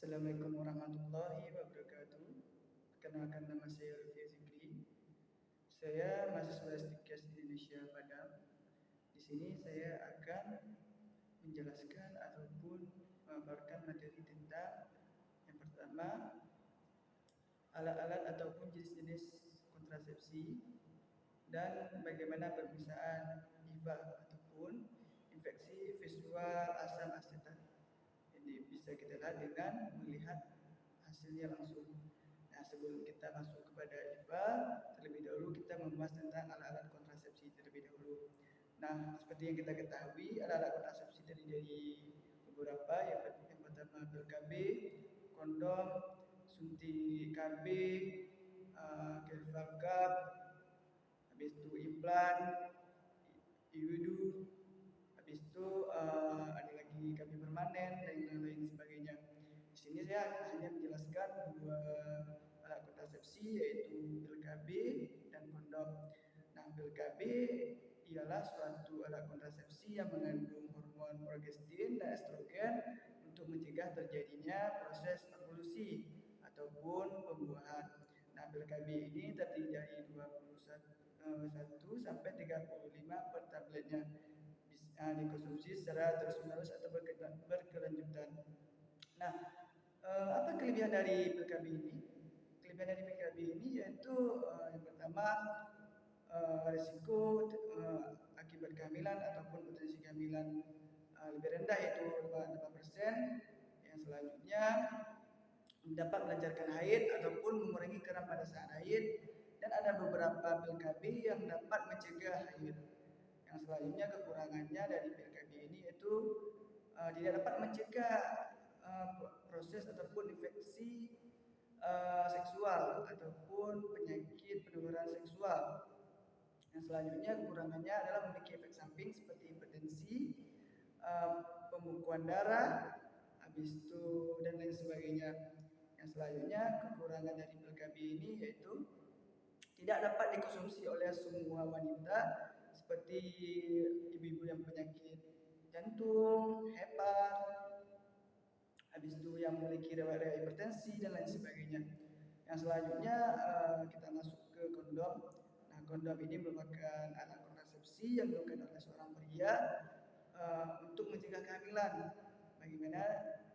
Assalamualaikum warahmatullahi wabarakatuh. Perkenalkan, nama saya Lutfi Zikri. Saya mahasiswa S3 Indonesia Padang. Di sini saya akan menjelaskan ataupun memaparkan materi tentang yang pertama, alat-alat ataupun jenis-jenis kontrasepsi dan bagaimana pemeriksaan IVA ataupun infeksi visual asam asetat. Jadi bisa kita lihat dengan melihat hasilnya langsung. Nah, sebelum kita masuk kepada IVA, terlebih dahulu kita membahas tentang alat-alat kontrasepsi terlebih dahulu. Nah, seperti yang kita ketahui, alat-alat kontrasepsi terdiri dari beberapa. Yang pertama pil KB, kondom, suntik KB, Kefal Cup, habis itu implan, IUD, habis itu ada lagi KB permanen dan lain sebagainya. Di sini saya hanya menjelaskan dua alat kontrasepsi, yaitu pil KB dan kondom. Nah, pil KB ialah suatu alat kontrasepsi yang mengandung hormon progestin dan estrogen untuk mencegah terjadinya proses evolusi ataupun pembuahan. Nah, pil KB ini terdiri dari 21 sampai 35 per tabletnya. Bisa dikonsumsi secara terus-menerus atau berkelanjutan. Nah, apa kelebihan dari pil KB ini? Kelebihan dari pil KB ini yaitu yang pertama, risiko akibat kehamilan ataupun potensi kehamilan lebih rendah, yaitu 8%. Yang selanjutnya, dapat melancarkan haid ataupun mengurangi kram pada saat haid, dan ada beberapa pil KB yang dapat mencegah haid. Yang selanjutnya, kekurangannya dari pil KB ini yaitu tidak dapat mencegah proses ataupun infeksi seksual ataupun penyakit penularan seksual. Yang selanjutnya, kekurangannya adalah memiliki efek samping seperti hipertensi, pembekuan darah, habis itu dan lain sebagainya. Yang selanjutnya, kekurangan dari pil KB ini yaitu tidak dapat dikonsumsi oleh semua wanita, seperti ibu-ibu yang penyakit jantung, hepat, habis itu yang memiliki riwayat hipertensi dan lain sebagainya. Yang selanjutnya, kita masuk ke kondom. Nah, kondom ini merupakan alat kontrasepsi yang digunakan oleh seorang pria untuk mencegah kehamilan. Bagaimana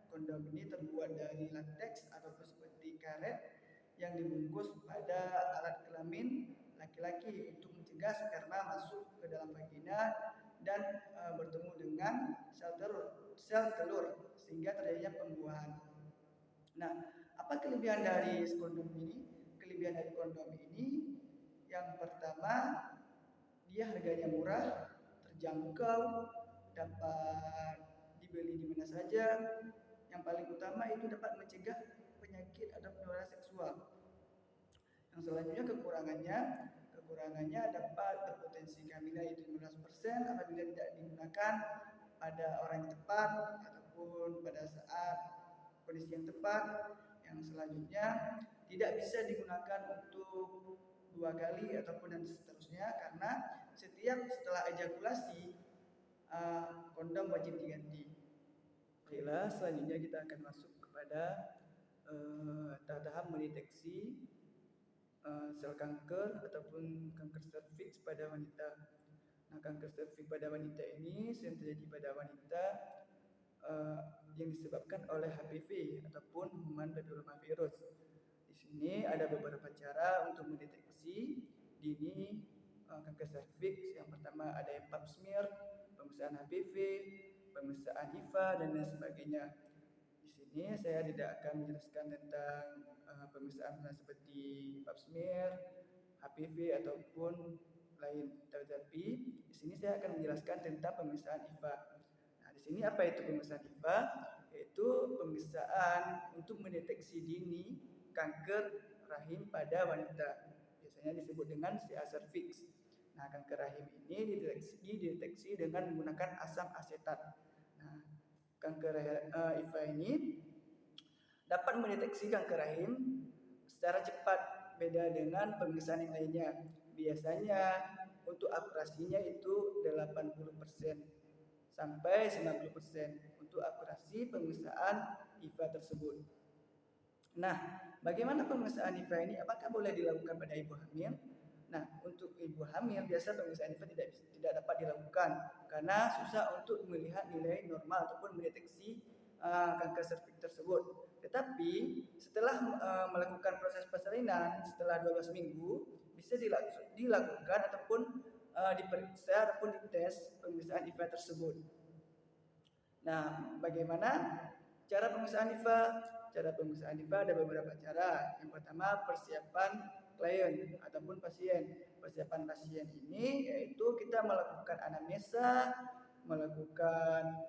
kondom ini terbuat dari latex ataupun seperti karet yang dibungkus pada alat kelamin laki-laki untuk mencegah sperma masuk ke dalam vagina dan bertemu dengan sel telur sehingga terjadinya pembuahan. Nah, apa kelebihan dari kondom ini? Kelebihan dari kondom ini yang pertama, dia harganya murah, terjangkau, dapat dibeli di mana saja. Yang paling utama itu dapat mencegah penyakit atau penularan seksual. Yang selanjutnya, kekurangannya dapat berpotensi kehamilan yaitu 15% apabila tidak digunakan pada orang yang tepat ataupun pada saat kondisi yang tepat. Yang selanjutnya, tidak bisa digunakan untuk 2 kali ataupun dan seterusnya, karena setelah ejakulasi kondom wajib diganti. Baiklah, selanjutnya kita akan masuk kepada tahap mendeteksi sel kanker ataupun kanker serviks pada wanita. Nah, kanker serviks pada wanita ini sering terjadi pada wanita yang disebabkan oleh HPV ataupun human papillomavirus. Di sini ada beberapa cara untuk mendeteksi dini kanker serviks. Yang pertama ada pap smear, pemeriksaan HPV, pemeriksaan HIV dan lain sebagainya. Di sini saya tidak akan menjelaskan tentang pemeriksaan seperti pap smear, HPV ataupun lain, tetapi di sini saya akan menjelaskan tentang pemeriksaan HIV. Nah, di sini apa itu pemeriksaan HIV? Yaitu pemeriksaan untuk mendeteksi dini kanker rahim pada wanita. Biasanya disebut dengan CA cervix. Nah, kanker rahim ini dideteksi dengan menggunakan asam asetat. Nah, kanker HIV ini dapat mendeteksi kanker rahim secara cepat, beda dengan pemeriksaan yang lainnya. Biasanya untuk akurasinya itu 80% sampai 90% untuk akurasi pemeriksaan IVA tersebut. Nah, bagaimana pemeriksaan IVA ini? Apakah boleh dilakukan pada ibu hamil? Nah, untuk ibu hamil biasa pemeriksaan IVA tidak dapat dilakukan karena susah untuk melihat nilai normal ataupun mendeteksi kanker serviks tersebut. Tetapi setelah melakukan proses persalinan setelah 12 minggu bisa dilakukan ataupun diperiksa ataupun dites pemeriksaan IVA tersebut. Nah, bagaimana cara pemeriksaan IVA? Cara pemeriksaan IVA ada beberapa cara. Yang pertama, persiapan klien ataupun pasien. Persiapan pasien ini yaitu kita melakukan anamnesa, melakukan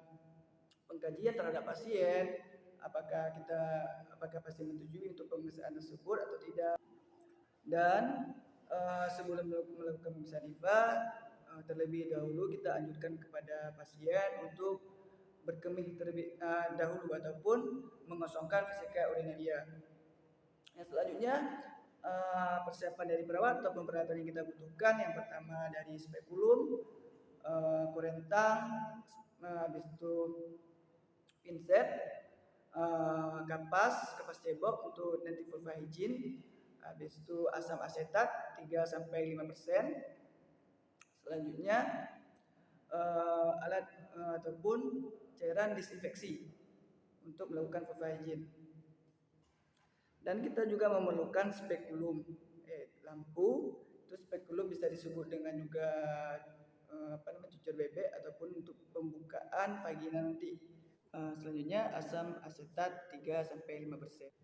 pengkajian terhadap pasien, apakah pasien menyetujui untuk pemeriksaan tersebut atau tidak. Dan sebelum melakukan pemeriksaan IVA, terlebih dahulu kita anjurkan kepada pasien untuk berkemih terlebih dahulu ataupun mengosongkan vesika urinaria. Yang selanjutnya persiapan dari perawat atau peralatan yang kita butuhkan. Yang pertama dari spekulum, kurentang, habis itu pinset, kapas cebok untuk nanti vulva hygiene, habis itu asam asetat 3-5%. Selanjutnya alat ataupun cairan disinfeksi untuk melakukan vulva hygiene. Dan kita juga memerlukan spekulum, lampu. Itu spekulum bisa disebut dengan juga cucur bebek ataupun untuk pembukaan vagina nanti. Selanjutnya asam asetat 3-5%.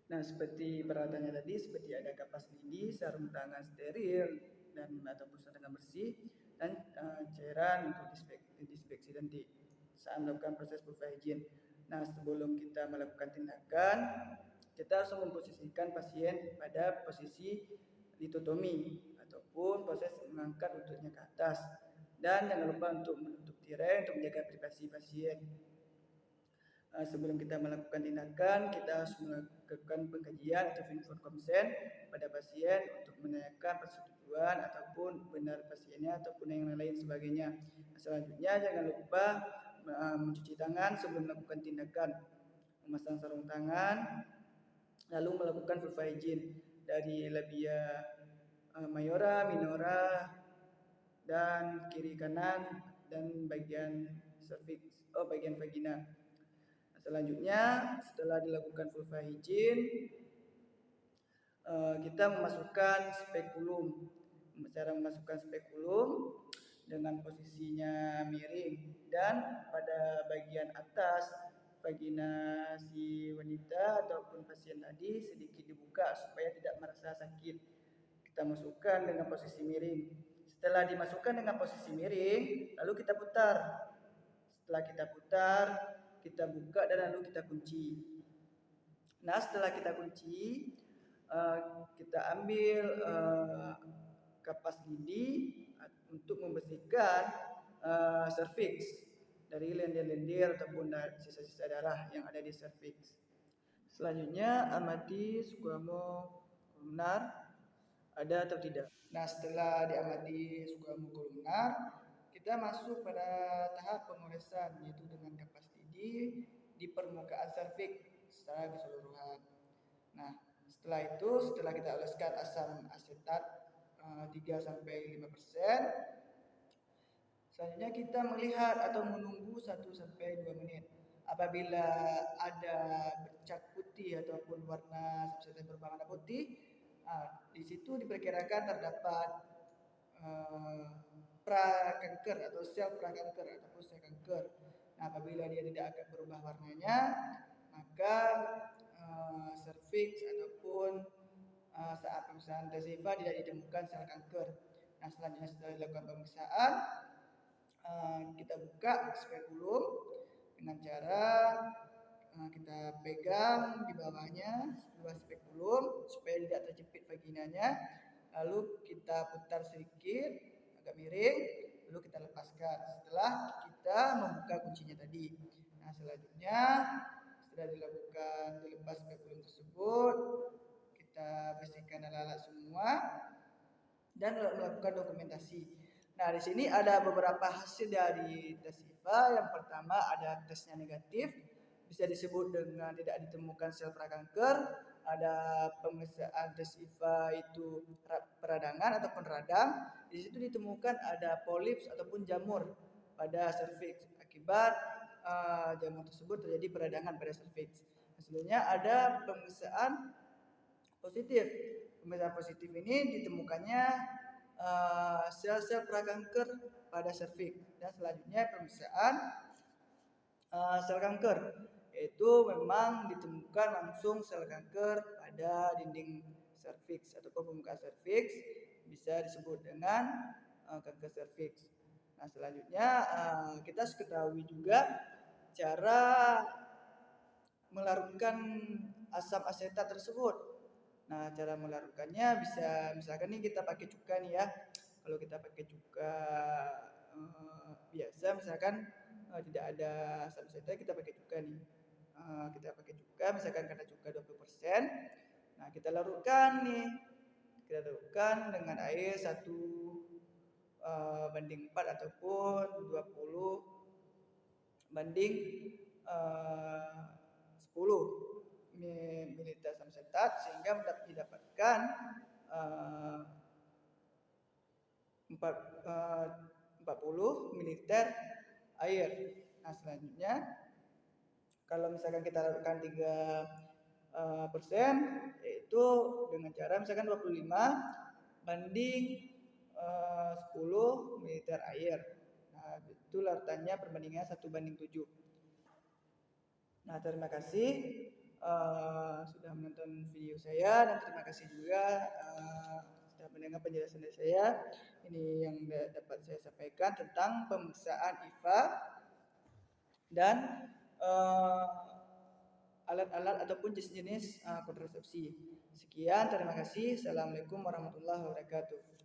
Nah, seperti peralatannya tadi, seperti ada kapas lidi, sarung tangan steril dan ataupun sarung tangan bersih, dan cairan untuk disinfeksi nanti saat melakukan proses vulva hygiene. Nah, sebelum kita melakukan tindakan, kita harus memposisikan pasien pada posisi litotomi ataupun proses mengangkat lututnya ke atas. Dan jangan lupa untuk menutup tirai untuk menjaga privasi pasien. Sebelum kita melakukan tindakan, kita harus melakukan pengkajian atau informed consent pada pasien untuk menanyakan persetujuan ataupun benar pasiennya ataupun yang lain sebagainya. Selanjutnya jangan lupa mencuci tangan sebelum melakukan tindakan, memasang sarung tangan, lalu melakukan vulva hygiene dari labia mayora, minora, dan kiri kanan, dan bagian cervix, bagian vagina. Selanjutnya setelah dilakukan vulva hygiene, kita memasukkan spekulum. Cara memasukkan spekulum dengan posisinya miring dan pada bagian atas vagina si wanita ataupun pasien tadi sedikit dibuka supaya tidak merasa sakit. Kita masukkan dengan posisi miring. Setelah dimasukkan dengan posisi miring, lalu kita putar. Setelah kita putar, kita buka dan lalu kita kunci. Nah, setelah kita kunci, kita ambil kapas lidi untuk membersihkan serviks dari lendir-lendir ataupun sisa-sisa darah yang ada di serviks. Selanjutnya amati squamokolunar ada atau tidak. Nah, setelah diamati squamokolunar, kita masuk pada tahap pengolesan, yaitu dengan kapas lidi di permukaan serviks secara keseluruhan. Nah, setelah kita oleskan asam asetat 3-5%, selanjutnya kita melihat atau menunggu 1-2 menit. Apabila ada bercak putih ataupun warna substrat berwarna putih, di situ diperkirakan terdapat prakanker atau sel prakanker ataupun sel kanker. Nah, apabila dia tidak akan berubah warnanya, maka serviks ataupun saat pemeriksaan tes IVA tidak ditemukan sel kanker. Nah, selanjutnya setelah dilakukan pemeriksaan, kita buka spekulum dengan cara kita pegang di bawahnya sebuah spekulum supaya tidak terjepit vaginanya, lalu kita putar sedikit agak miring, lalu kita lepaskan setelah kita membuka kuncinya tadi. Nah, selanjutnya setelah dilepas spekulum tersebut, kita bersihkan alat-alat semua dan melakukan dokumentasi. Nah, di sini ada beberapa hasil dari tes IVA. Yang pertama ada tesnya negatif, bisa disebut dengan tidak ditemukan sel prakanker. Ada pemeriksaan tes IVA itu peradangan ataupun radang. Di situ ditemukan ada polips ataupun jamur pada serviks. Akibat jamur tersebut terjadi peradangan pada serviks. Selanjutnya ada pemeriksaan positif. Pemeriksaan positif ini ditemukannya sel-sel prakanker pada serviks. Dan selanjutnya pemeriksaan sel kanker, yaitu memang ditemukan langsung sel kanker pada dinding serviks ataupun permukaan serviks, bisa disebut dengan kanker serviks. Nah, selanjutnya kita harus ketahui juga cara melarutkan asam asetat tersebut. Nah, cara melarutkannya bisa misalkan nih kita pakai cuka nih ya. Kalau kita pakai cuka biasa misalkan tidak ada asam asetat, kita pakai cuka nih. Kita pakai cuka misalkan karena cuka 20%. Nah, kita larutkan nih. Kita larutkan dengan air 1:4 ataupun 20:10 mililiter asam asetat sehingga didapatkan 40 mililiter air. Nah, selanjutnya kalau misalkan kita larutkan 3%, yaitu dengan cara misalkan 25:10 mililiter air. Nah, itu larutannya perbandingannya 1:7. Nah, terima kasih sudah menonton video saya, dan terima kasih juga sudah mendengar penjelasan dari saya. Ini yang dapat saya sampaikan tentang pemeriksaan IVA dan alat-alat ataupun jenis-jenis kontrasepsi. Sekian, terima kasih. Assalamualaikum warahmatullahi wabarakatuh.